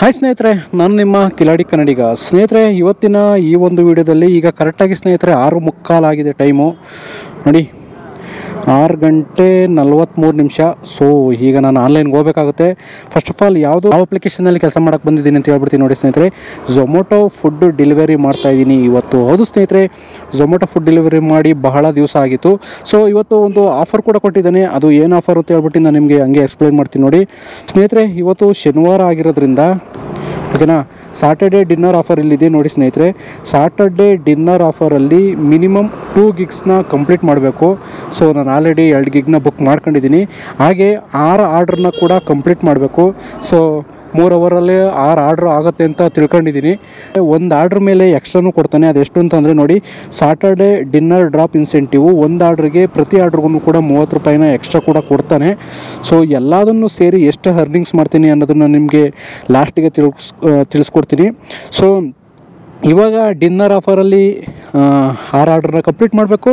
Hi ಸ್ನೇಹಿತರೆ, ನಾನು ನಿಮ್ಮ ಕಿಲಾಡಿ ಕನ್ನಡಿಗ. ಸ್ನೇಹಿತರೆ, ಇವತ್ತಿನ ಈ ಒಂದು ವಿಡಿಯೋದಲ್ಲಿ ಈಗ ಕರೆಕ್ಟಾಗಿ ಸ್ನೇಹಿತರೆ 6:45 ಆಗಿದೆ ಟೈಮು ನೋಡಿ, 6 ಗಂಟೆ 43 ನಿಮಿಷ. ಸೊ ಈಗ ನಾನು ಆನ್ಲೈನ್ಗೆ ಹೋಗಬೇಕಾಗುತ್ತೆ. ಫಸ್ಟ್ ಆಫ್ ಆಲ್ ಯಾವ ಅಪ್ಲಿಕೇಶನಲ್ಲಿ ಕೆಲಸ ಮಾಡೋಕ್ಕೆ ಬಂದಿದ್ದೀನಿ ಅಂತ ಹೇಳ್ಬಿಡ್ತೀನಿ ನೋಡಿ ಸ್ನೇಹಿತರೆ. ಝೊಮೊಟೊ ಫುಡ್ ಡೆಲಿವರಿ ಮಾಡ್ತಾಯಿದ್ದೀನಿ ಇವತ್ತು. ಹೌದು ಸ್ನೇಹಿತರೆ, ಝೊಮೊಟೊ ಫುಡ್ ಡೆಲಿವರಿ ಮಾಡಿ ಬಹಳ ದಿವಸ ಆಗಿತ್ತು. ಸೊ ಇವತ್ತು ಒಂದು ಆಫರ್ ಕೂಡ ಕೊಟ್ಟಿದ್ದಾನೆ. ಅದು ಏನು ಆಫರ್ ಅಂತ ಹೇಳ್ಬಿಟ್ಟು ನಾನು ನಿಮಗೆ ಹಂಗೆ ಎಕ್ಸ್ಪ್ಲೈನ್ ಮಾಡ್ತೀನಿ ನೋಡಿ ಸ್ನೇಹಿತರೆ. ಇವತ್ತು ಶನಿವಾರ ಆಗಿರೋದ್ರಿಂದ ಓಕೆನಾ, ಸಾಟರ್ಡೇ ಡಿನ್ನರ್ ಆಫರ್ ಇಲ್ಲಿದೆ ನೋಡಿ ಸ್ನೇಹಿತರೆ. ಸಾಟರ್ಡೇ ಡಿನ್ನರ್ ಆಫರಲ್ಲಿ ಮಿನಿಮಮ್ 2 ಗಿಗ್ಸ್ನ ಕಂಪ್ಲೀಟ್ ಮಾಡಬೇಕು. ಸೊ ನಾನು ಆಲ್ರೆಡಿ 2 ಗಿಗ್ನ ಬುಕ್ ಮಾಡ್ಕೊಂಡಿದ್ದೀನಿ. ಹಾಗೆ 6 ಆರ್ಡ್ರನ್ನ ಕೂಡ ಕಂಪ್ಲೀಟ್ ಮಾಡಬೇಕು. ಸೊ 3 ಅವರಲ್ಲಿ 6 ಆರ್ಡ್ರ್ ಆಗುತ್ತೆ ಅಂತ ತಿಳ್ಕೊಂಡಿದ್ದೀನಿ. ಒಂದು ಆರ್ಡ್ರ್ ಮೇಲೆ ಎಕ್ಸ್ಟ್ರಾನು ಕೊಡ್ತಾನೆ. ಅದೆಷ್ಟು ಅಂತಂದರೆ ನೋಡಿ, ಸಾಟರ್ಡೇ ಡಿನ್ನರ್ ಡ್ರಾಪ್ ಇನ್ಸೆಂಟಿವ್ ಒಂದು ಆರ್ಡ್ರಿಗೆ ಪ್ರತಿ ಆರ್ಡ್ರಿಗೂ ಕೂಡ 30 ರೂಪಾಯಿನ ಎಕ್ಸ್ಟ್ರಾ ಕೂಡ ಕೊಡ್ತಾನೆ. ಸೊ ಎಲ್ಲದನ್ನು ಸೇರಿ ಎಷ್ಟು ಅರ್ನಿಂಗ್ಸ್ ಮಾಡ್ತೀನಿ ಅನ್ನೋದನ್ನು ನಿಮಗೆ ಲಾಸ್ಟಿಗೆ ತಿಳಿಸ್ಕೊಡ್ತೀನಿ. ಸೊ ಇವಾಗ ಡಿನ್ನರ್ ಆಫರಲ್ಲಿ 6 ಆರ್ಡ್ರನ್ನ ಕಂಪ್ಲೀಟ್ ಮಾಡಬೇಕು.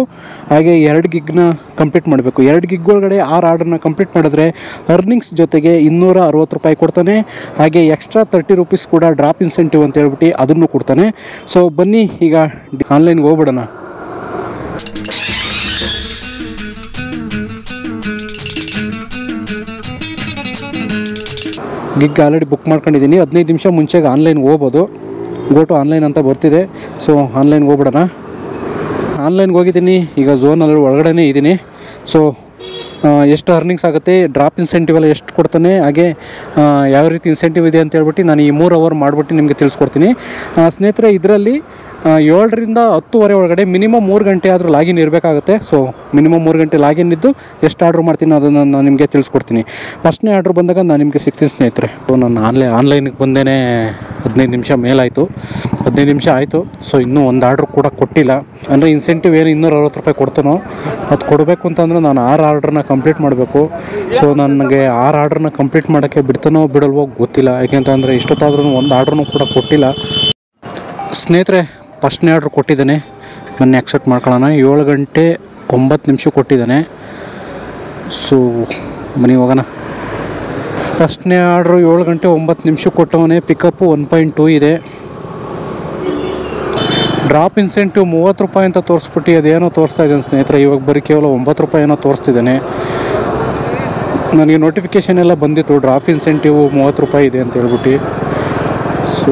ಹಾಗೆ 2 ಗಿಗ್ನ ಕಂಪ್ಲೀಟ್ ಮಾಡಬೇಕು. 2 ಗಿಗ್ ಒಳಗಡೆ 6 ಆರ್ಡ್ರನ್ನ ಕಂಪ್ಲೀಟ್ ಮಾಡಿದ್ರೆ ಅರ್ನಿಂಗ್ಸ್ ಜೊತೆಗೆ 260 ರೂಪಾಯಿ ಕೊಡ್ತಾನೆ. ಹಾಗೆ ಎಕ್ಸ್ಟ್ರಾ 30 ರೂಪೀಸ್ ಕೂಡ ಡ್ರಾಪ್ ಇನ್ಸೆಂಟಿವ್ ಅಂತ ಹೇಳ್ಬಿಟ್ಟು ಅದನ್ನು ಕೊಡ್ತಾನೆ. ಸೊ ಬನ್ನಿ ಈಗ ಆನ್ಲೈನ್ಗೆ ಹೋಗ್ಬಿಡೋಣ. ಗಿಗ್ ಆಲ್ರೆಡಿ ಬುಕ್ ಮಾಡ್ಕೊಂಡಿದ್ದೀನಿ. 15 ನಿಮಿಷ ಮುಂಚೆಗೆ ಆನ್ಲೈನ್ಗೆ ಹೋಗ್ಬೋದು. ಗೋ ಟು ಆನ್ಲೈನ್ ಅಂತ ಬರ್ತಿದೆ. ಸೊ ಆನ್ಲೈನ್ಗೆ ಹೋಗ್ಬಿಡೋಣ. ಆನ್ಲೈನ್ಗೆ ಹೋಗಿದ್ದೀನಿ. ಈಗ ಝೋನಲ್ಲಿ ಒಳಗಡೆ ಇದ್ದೀನಿ. ಸೊ ಎಷ್ಟು ಅರ್ನಿಂಗ್ಸ್ ಆಗುತ್ತೆ, ಡ್ರಾಪ್ ಇನ್ಸೆಂಟಿವ್ ಎಲ್ಲ ಎಷ್ಟು ಕೊಡ್ತಾನೆ, ಹಾಗೆ ಯಾವ ರೀತಿ ಇನ್ಸೆಂಟಿವ್ ಇದೆ ಅಂತ ಹೇಳ್ಬಿಟ್ಟು ನಾನು ಈ 3 ಅವರ್ ಮಾಡಿಬಿಟ್ಟು ನಿಮಗೆ ತಿಳಿಸ್ಕೊಡ್ತೀನಿ ಸ್ನೇಹಿತರೆ. ಇದರಲ್ಲಿ 7ರಿಂದ 10 ಒಳಗಡೆ ಮಿನಿಮಮ್ 3 ಗಂಟೆ ಆದರೂ ಲಾಗಿನ್ ಇರಬೇಕಾಗುತ್ತೆ. ಸೊ ಮಿನಿಮಮ್ 3 ಗಂಟೆ ಲಾಗಿನ್ ಇದ್ದು ಎಷ್ಟು ಆರ್ಡ್ರ್ ಮಾಡ್ತೀನಿ ಅದನ್ನು ನಾನು ನಿಮಗೆ ತಿಳಿಸ್ಕೊಡ್ತೀನಿ. ಫಸ್ಟ್ನೇ ಆರ್ಡ್ರ್ ಬಂದಾಗ ನಾನು ನಿಮಗೆ ಸಿಗ್ತೀನಿ ಸ್ನೇಹಿತರೆ. ಸೊ ನಾನು ಆನ್ಲೈನಿಗೆ ಬಂದೇ 15 ನಿಮಿಷ ಮೇಲಾಯಿತು, 15 ನಿಮಿಷ ಆಯಿತು. ಸೊ ಇನ್ನೂ ಒಂದು ಆರ್ಡ್ರ್ ಕೂಡ ಕೊಟ್ಟಿಲ್ಲ. ಅಂದರೆ ಇನ್ಸೆಂಟಿವ್ ಏನು 260 ರೂಪಾಯಿ ಕೊಡ್ತಾನೋ ಅದು ಕೊಡಬೇಕು ಅಂತಂದರೆ ನಾನು 6 ಆರ್ಡ್ರನ್ನ ಕಂಪ್ಲೀಟ್ ಮಾಡಬೇಕು. ಸೊ ನನಗೆ 6 ಆರ್ಡ್ರನ್ನ ಕಂಪ್ಲೀಟ್ ಮಾಡೋಕ್ಕೆ ಬಿಡ್ತಾನೋ ಬಿಡಲ್ವೋ ಗೊತ್ತಿಲ್ಲ. ಯಾಕೆಂತಂದರೆ ಇಷ್ಟೊತ್ತಾದ್ರೂ ಒಂದು ಆರ್ಡ್ರೂ ಕೂಡ ಕೊಟ್ಟಿಲ್ಲ ಸ್ನೇಹಿತರೆ. ಫಸ್ಟ್ನೇ ಆರ್ಡ್ರ್ ಕೊಟ್ಟಿದ್ದಾನೆ, ಮೊನ್ನೆ ಆಕ್ಸೆಪ್ಟ್ ಮಾಡ್ಕೊಳ್ಳೋಣ. 7 ಗಂಟೆ 9 ನಿಮಿಷ ಕೊಟ್ಟಿದ್ದಾನೆ. ಸೊ ಬನ್ನಿ ಹೋಗೋಣ. ಫಸ್ಟ್ನೇ ಆರ್ಡ್ರು 7 ಗಂಟೆ 9 ನಿಮಿಷ ಕೊಟ್ಟವನೇ. ಪಿಕಪ್ಪು 1.2 ಇದೆ. ಡ್ರಾಪ್ ಇನ್ಸೆಂಟಿವ್ 30 ರೂಪಾಯಿ ಅಂತ ತೋರಿಸ್ಬಿಟ್ಟು ಅದೇನೋ ತೋರಿಸ್ತಾ ಇದ್ದಾನೆ ಸ್ನೇಹಿತರೆ. ಇವಾಗ ಬರೀ ಕೇವಲ 9 ರೂಪಾಯಿ ಏನೋ ತೋರಿಸ್ತಿದ್ದಾನೆ. ನನಗೆ ನೋಟಿಫಿಕೇಷನ್ ಎಲ್ಲ ಬಂದಿತ್ತು, ಡ್ರಾಪ್ ಇನ್ಸೆಂಟಿವ್ 30 ರೂಪಾಯಿ ಇದೆ ಅಂತ ಹೇಳ್ಬಿಟ್ಟು. ಸೊ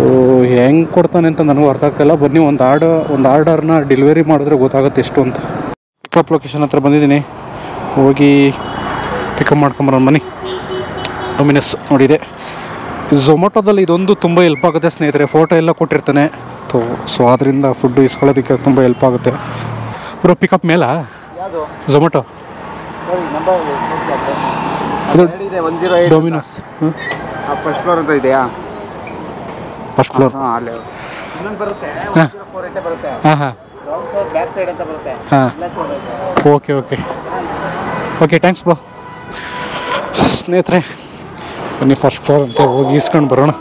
ಹೆಂಗೆ ಕೊಡ್ತಾನೆ ಅಂತ ನನಗೂ ಅರ್ಥ ಆಗ್ತಾಯಿಲ್ಲ. ಬನ್ನಿ ಒಂದು ಆರ್ಡರ್ನ ಡೆಲಿವರಿ ಮಾಡಿದ್ರೆ ಗೊತ್ತಾಗುತ್ತೆ ಎಷ್ಟು ಅಂತ. ಪಿಕಪ್ ಲೊಕೇಶನ್ ಹತ್ರ ಬಂದಿದ್ದೀನಿ. ಹೋಗಿ ಪಿಕಪ್ ಮಾಡ್ಕೊಂಬರೋಣ ಬನ್ನಿ. ಡೊಮಿನಸ್ ನೋಡಿದೆ. ಝೊಮೊಟೊದಲ್ಲಿ ಇದೊಂದು ತುಂಬ ಹೆಲ್ಪ್ ಆಗುತ್ತೆ ಸ್ನೇಹಿತರೆ. ಫೋಟೋ ಎಲ್ಲ ಕೊಟ್ಟಿರ್ತಾನೆ. ಸೊ ಅದರಿಂದ ಫುಡ್ಡು ಇಸ್ಕೊಳ್ಳೋದಕ್ಕೆ ತುಂಬ ಹೆಲ್ಪ್ ಆಗುತ್ತೆ. ಬ್ರೋ ಪಿಕಪ್ ಮೇಲಾ ಝೊಮೊಟೊ ಡೊಮಿನೋಸ್ ಫಸ್ಟ್ ಫ್ಲೋರ್ ಅಂತ ಇದೆಯಾ? First floor. ಹಾಂ ಹಾಂ ಹಾಂ okay okay okay thanks bro. ಸ್ನೇಹಿತರೆ ಬನ್ನಿ ಫಸ್ಟ್ ಫ್ಲೋರ್ ಅಂತ ಹೋಗಿ ಇಸ್ಕೊಂಡು ಬರೋಣ.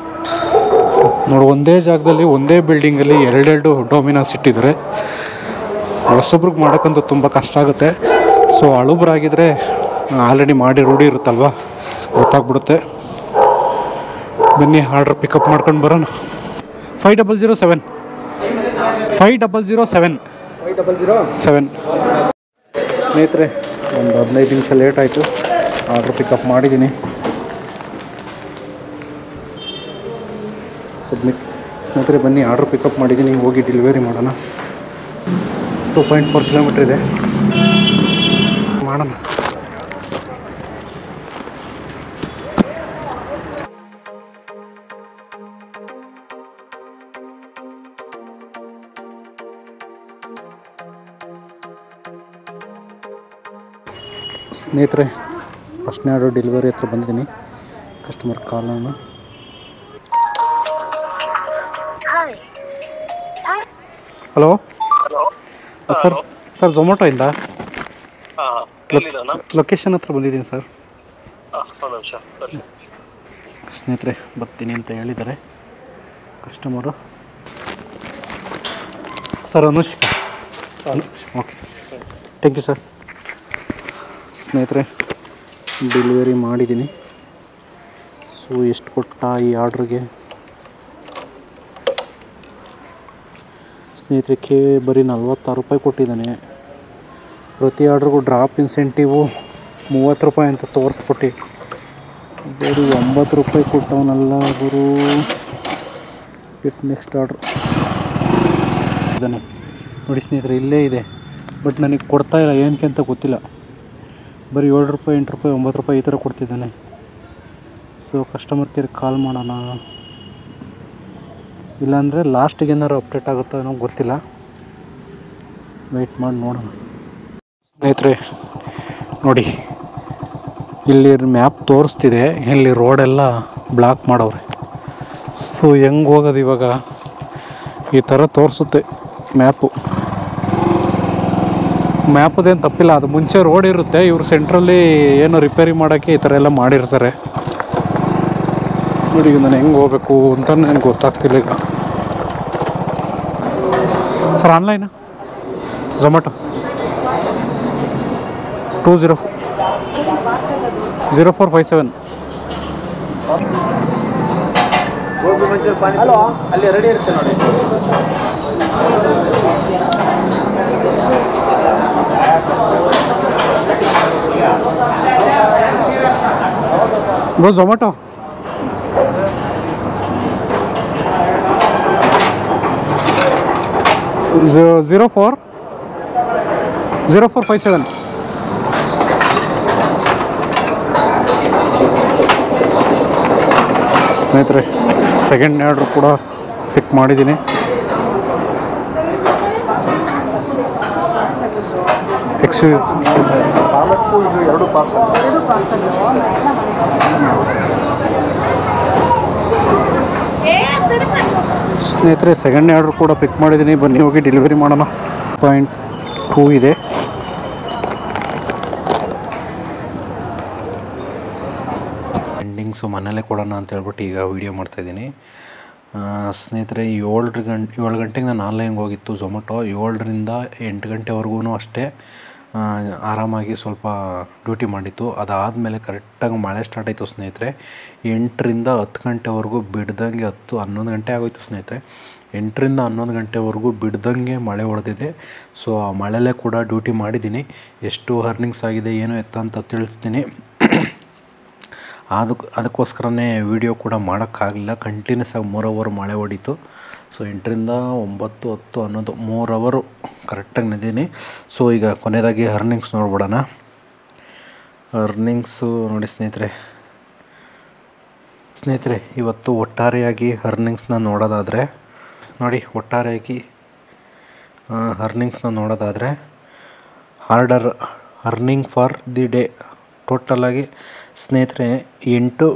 ನೋಡಿ, ಒಂದೇ ಜಾಗದಲ್ಲಿ ಒಂದೇ ಬಿಲ್ಡಿಂಗಲ್ಲಿ 2 ಡೊಮಿನೋಸ್ ಇಟ್ಟಿದ್ದಾರೆ. ಹೊಸೊಬ್ರಿಗೆ ಮಾಡೋಕ್ಕಂತೂ ತುಂಬ ಕಷ್ಟ ಆಗುತ್ತೆ. ಸೊ ಹಳುಬ್ರಾಗಿದ್ದರೆ ಆಲ್ರೆಡಿ ಮಾಡಿ ರೂಢಿ ಇರುತ್ತಲ್ವ, ಗೊತ್ತಾಗ್ಬಿಡುತ್ತೆ. ಬನ್ನಿ ಆರ್ಡ್ರ್ ಪಿಕಪ್ ಮಾಡ್ಕೊಂಡು ಬರೋಣ. 5007 ಸ್ನೇಹಿತರೆ, ಒಂದು 15 ನಿಮಿಷ ಲೇಟ್ ಆಯಿತು. ಆರ್ಡ್ರ್ ಪಿಕಪ್ ಮಾಡಿದ್ದೀನಿ. ಸಬ್ಮಿಟ್. ಸ್ನೇಹಿತರೆ ಬನ್ನಿ, ಆರ್ಡ್ರ್ ಪಿಕಪ್ ಮಾಡಿದ್ದೀನಿ. ಹೋಗಿ ಡೆಲಿವರಿ ಮಾಡೋಣ. 2.4 ಕಿಲೋಮೀಟ್ರ್ ಇದೆ, ಮಾಡೋಣ. ಸ್ನೇಹಿತರೆ ಫಸ್ಟ್ನೇ ಆರ್ಡರ್ ಡೆಲಿವರಿ ಹತ್ರ ಬಂದಿದ್ದೀನಿ. ಕಸ್ಟಮರ್ ಕಾಲನ್ನು. ಹಲೋ ಸರ್ ಝೊಮೊಟೊ ಇಂದ ಲೊಕೇಶನ್ ಹತ್ರ ಬಂದಿದ್ದೀನಿ ಸರ್. ಸ್ನೇಹಿತರೆ ಬರ್ತೀನಿ ಅಂತ ಹೇಳಿದ್ದಾರೆ customer. Sir Anushka. Okay thank you sir. ಸ್ನೇಹಿತರೆ ಡೆಲಿವರಿ ಮಾಡಿದ್ದೀನಿ. ಸೊ ಎಷ್ಟು ಕೊಟ್ಟ ಈ ಆರ್ಡ್ರಿಗೆ ಸ್ನೇಹಿತರಿಗೆ ಬರೀ 46 ರೂಪಾಯಿ ಕೊಟ್ಟಿದ್ದಾನೆ. ಪ್ರತಿ ಆರ್ಡ್ರಿಗೂ ಡ್ರಾಪ್ ಇನ್ಸೆಂಟಿವು 30 ರೂಪಾಯಿ ಅಂತ ತೋರಿಸ್ಬಿಟ್ಟು ಬರೀ 9 ರೂಪಾಯಿ ಕೊಟ್ಟವನಲ್ಲ ಗುರು. ನೆಕ್ಸ್ಟ್ ಆರ್ಡ್ರ್ ಇದ್ದಾನೆ ನೋಡಿ ಸ್ನೇಹಿತರೆ, ಇಲ್ಲೇ ಇದೆ. ಬಟ್ ನನಗೆ ಕೊಡ್ತಾಯಿಲ್ಲ, ಏನಕ್ಕೆ ಅಂತ ಗೊತ್ತಿಲ್ಲ. ಬರೀ 7 ರೂಪಾಯಿ 8 ರೂಪಾಯಿ 9 ರೂಪಾಯಿ ಈ ಥರ ಕೊಡ್ತಿದ್ದಾನೆ. ಸೊ ಕಸ್ಟಮರ್ ಕೇರ್ಗೆ ಕಾಲ್ ಮಾಡೋಣ, ಇಲ್ಲಾಂದರೆ ಲಾಸ್ಟಿಗೆ ಏನಾದ್ರು ಅಪ್ಡೇಟ್ ಆಗುತ್ತೋ ಏನೋ ಗೊತ್ತಿಲ್ಲ. ವೆಯ್ಟ್ ಮಾಡಿ ನೋಡೋಣ. ಸ್ನೇಹಿತರೆ ನೋಡಿ, ಇಲ್ಲಿ ಮ್ಯಾಪ್ ತೋರಿಸ್ತಿದೆ, ಇಲ್ಲಿ ರೋಡೆಲ್ಲ ಬ್ಲಾಕ್ ಮಾಡವ್ರೆ. ಸೊ ಹೆಂಗೆ ಹೋಗೋದು ಇವಾಗ? ಈ ಥರ ತೋರಿಸುತ್ತೆ ಮ್ಯಾಪದೇನು ತಪ್ಪಿಲ್ಲ. ಅದು ಮುಂಚೆ ರೋಡ್ ಇರುತ್ತೆ, ಇವರು ಸೆಂಟ್ರಲ್ಲಿ ಏನೋ ರಿಪೇರಿ ಮಾಡೋಕ್ಕೆ ಈ ಥರ ಎಲ್ಲ ಮಾಡಿರ್ತಾರೆ. ನೋಡಿ ಈಗ ನಾನು ಹೆಂಗೆ ಹೋಗ್ಬೇಕು ಅಂತ ನನಗೆ ಗೊತ್ತಾಗ್ತಿಲ್ಲ ಈಗ. Sir online Zomato 200457. ಹಲೋ, ಅಲ್ಲಿ ರೆಡಿ ಇರುತ್ತೆ ನೋಡಿ. Bro Zomato 0457. ಸ್ನೇಹಿತರೆ ಸೆಕೆಂಡ್ ಆರ್ಡ್ರ್ ಕೂಡ ಪಿಕ್ ಮಾಡಿದ್ದೀನಿ. ಎರಡು ಪಾರ್ಸಲ್. ಸ್ನೇಹಿತರೆ ಸೆಕೆಂಡ್ ಆರ್ಡ್ರ್ ಕೂಡ ಪಿಕ್ ಮಾಡಿದ್ದೀನಿ, ಬನ್ನಿ ಹೋಗಿ ಡೆಲಿವರಿ ಮಾಡೋಣ. 0.2 ಇದೆ. ಎಂಡಿಂಗ್ಸು ಮನೇಲೇ ಕೊಡೋಣ ಅಂತ ಹೇಳ್ಬಿಟ್ಟು ಈಗ ವೀಡಿಯೋ ಮಾಡ್ತಾಯಿದ್ದೀನಿ. ಸ್ನೇಹಿತರೆ 7 ಗಂಟೆಗೆ ನಾನು ಆನ್ಲೈನ್ಗೆ ಹೋಗಿತ್ತು ಝೊಮ್ಯಾಟೊ. 7ರಿಂದ 8 ಗಂಟೆವರೆಗೂ ಅಷ್ಟೇ ಆರಾಮಾಗಿ ಸ್ವಲ್ಪ ಡ್ಯೂಟಿ ಮಾಡಿತ್ತು. ಅದಾದಮೇಲೆ ಕರೆಕ್ಟಾಗಿ ಮಳೆ ಸ್ಟಾರ್ಟ್ ಆಯಿತು ಸ್ನೇಹಿತರೆ. 8ರಿಂದ 10 ಗಂಟೆವರೆಗೂ ಬಿಡ್ದಂಗೆ 11 ಗಂಟೆ ಆಗೋಯ್ತು ಸ್ನೇಹಿತರೆ. 8ರಿಂದ 11 ಗಂಟೆವರೆಗೂ ಬಿಡ್ದಂಗೆ ಮಳೆ ಹೊಡೆದಿದೆ. ಸೊ ಆ ಮಳೆಯಲ್ಲೇ ಕೂಡ ಡ್ಯೂಟಿ ಮಾಡಿದ್ದೀನಿ. ಎಷ್ಟು ಅರ್ನಿಂಗ್ಸ್ ಆಗಿದೆ ಏನು ಎತ್ತ ಅಂತ ತಿಳಿಸ್ತೀನಿ. ಅದಕ್ಕೋಸ್ಕರನೇ ವೀಡಿಯೋ ಕೂಡ ಮಾಡೋಕ್ಕಾಗಲಿಲ್ಲ. ಕಂಟಿನ್ಯೂಸ್ ಆಗಿ 3 ಅವರ್ ಮಳೆ ಹೊಡೀತು. ಸೊ 8ರಿಂದ 9, 10, 11 3 ಅವರು ಕರೆಕ್ಟಾಗಿ ನಿಂತೀನಿ. ಸೊ ಈಗ ಕೊನೆಯದಾಗಿ ಅರ್ನಿಂಗ್ಸ್ ನೋಡ್ಬಿಡೋಣ. ಅರ್ನಿಂಗ್ಸು ನೋಡಿ ಸ್ನೇಹಿತರೆ ಇವತ್ತು ಒಟ್ಟಾರೆಯಾಗಿ ಅರ್ನಿಂಗ್ಸ್ನ ನೋಡೋದಾದರೆ ಅರ್ನಿಂಗ್ ಫಾರ್ ದಿ ಡೇ ಟೋಟಲಾಗಿ ಸ್ನೇಹಿತರೆ 8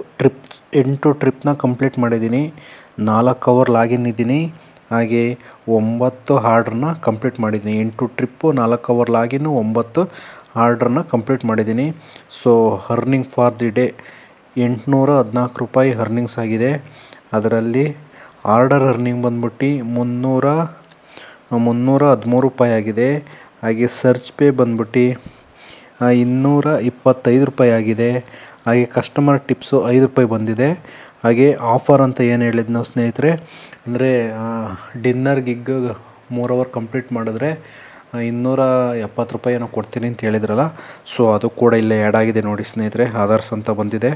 ಟ್ರಿಪ್ನ ಕಂಪ್ಲೀಟ್ ಮಾಡಿದ್ದೀನಿ. 4 ಅವರ್ ಲಾಗಿನ್ ಇದ್ದೀನಿ. ಹಾಗೆ 9 ಆರ್ಡ್ರನ್ನ ಕಂಪ್ಲೀಟ್ ಮಾಡಿದ್ದೀನಿ. 8 ಟ್ರಿಪ್ಪು 4 ಅವರ್ ಲಾಗಿನ್ನು 9 ಆರ್ಡ್ರನ್ನ ಕಂಪ್ಲೀಟ್ ಮಾಡಿದ್ದೀನಿ. So earning for the day 814 ರೂಪಾಯಿ ಅರ್ನಿಂಗ್ಸ್ ಆಗಿದೆ. ಅದರಲ್ಲಿ ಆರ್ಡರ್ ಅರ್ನಿಂಗ್ ಬಂದ್ಬಿಟ್ಟು 313 ರೂಪಾಯಿ ಆಗಿದೆ. ಹಾಗೆ ಸರ್ಚ್ ಪೇ ಬಂದ್ಬಿಟ್ಟು 225 ರೂಪಾಯಿ ಆಗಿದೆ. ಹಾಗೆ ಕಸ್ಟಮರ್ ಟಿಪ್ಸು 5 ರೂಪಾಯಿ ಬಂದಿದೆ. ಹಾಗೆ ಆಫರ್ ಅಂತ ಏನು ಹೇಳಿದ್ದು ನಾವು ಸ್ನೇಹಿತರೆ, ಅಂದರೆ ಡಿನ್ನರ್ ಗಿಗ್ 3 ಅವರ್ ಕಂಪ್ಲೀಟ್ ಮಾಡಿದ್ರೆ 270 ರೂಪಾಯಿ ಏನೋ ಕೊಡ್ತೀನಿ ಅಂತ ಹೇಳಿದ್ರಲ್ಲ. ಸೊ ಅದು ಕೂಡ ಇಲ್ಲೇ ಆ್ಯಡ್ ಆಗಿದೆ ನೋಡಿ ಸ್ನೇಹಿತರೆ, ಆದರ್ಸ್ ಅಂತ ಬಂದಿದೆ.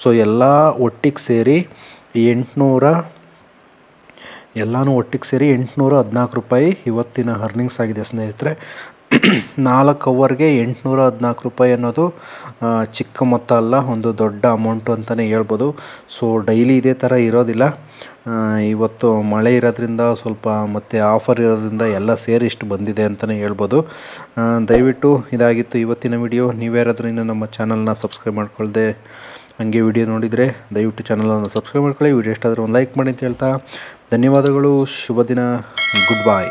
ಸೊ ಎಲ್ಲ ಒಟ್ಟಿಗೆ ಸೇರಿ 814 ರೂಪಾಯಿ ಇವತ್ತಿನ ಅರ್ನಿಂಗ್ಸ್ ಆಗಿದೆ ಸ್ನೇಹಿತರೆ. 4 ಅವರ್ಗೆ 814 ರೂಪಾಯಿ ಅನ್ನೋದು ಚಿಕ್ಕ ಮೊತ್ತ ಅಲ್ಲ, ಒಂದು ದೊಡ್ಡ ಅಮೌಂಟು ಅಂತಲೇ ಹೇಳ್ಬೋದು. ಸೊ ಡೈಲಿ ಇದೇ ಥರ ಇರೋದಿಲ್ಲ. ಇವತ್ತು ಮಳೆ ಇರೋದ್ರಿಂದ ಸ್ವಲ್ಪ ಮತ್ತು ಆಫರ್ ಇರೋದ್ರಿಂದ ಎಲ್ಲ ಸೇರಿ ಇಷ್ಟು ಬಂದಿದೆ ಅಂತಲೇ ಹೇಳ್ಬೋದು. ದಯವಿಟ್ಟು ಇದಾಗಿತ್ತು ಇವತ್ತಿನ ವಿಡಿಯೋ. ನೀವ್ಯಾರಾದರೂ ಇನ್ನು ನಮ್ಮ ಚಾನಲ್ನ ಸಬ್ಸ್ಕ್ರೈಬ್ ಮಾಡ್ಕೊಳ್ದೆ ಹಂಗೆ ವಿಡಿಯೋ ನೋಡಿದರೆ ದಯವಿಟ್ಟು ಚಾನಲನ್ನು ಸಬ್ಸ್ಕ್ರೈಬ್ ಮಾಡ್ಕೊಳ್ಳಿ. ವಿಡಿಯೋ ಇಷ್ಟ ಆದರೆ ಒಂದು ಲೈಕ್ ಮಾಡಿ ಅಂತ ಹೇಳ್ತಾ ಧನ್ಯವಾದಗಳು. ಶುಭ ದಿನ. ಗುಡ್ ಬಾಯ್.